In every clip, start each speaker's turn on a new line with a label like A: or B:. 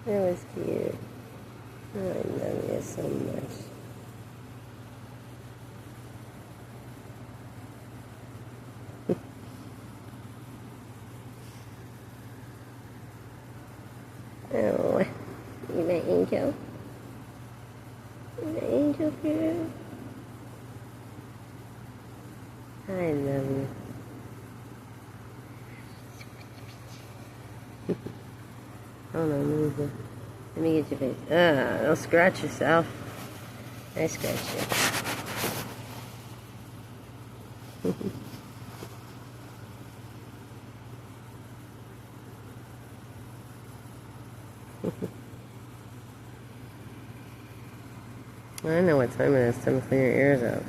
A: That was cute. Oh, I love you so much. Oh, you my angel? You my angel girl? I love you. Hold on, let me get your face. Don't scratch yourself. I scratch you. I know what time it is. Time to clean your ears out.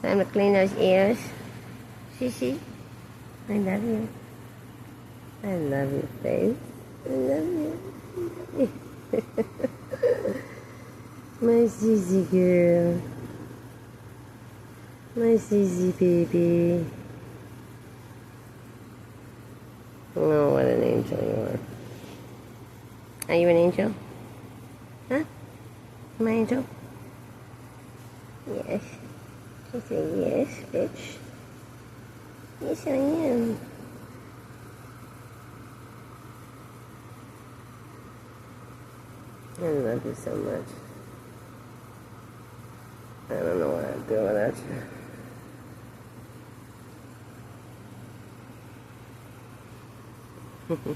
A: Time to clean those ears. Sissy, I love you. I love you, face. I love you. My Sissy girl. My Sissy baby. Oh, what an angel you are. Are you an angel? Huh? Am I an angel? Yes. She said yes, bitch. Yes, I am. I love you so much. I don't know what I'd do without you.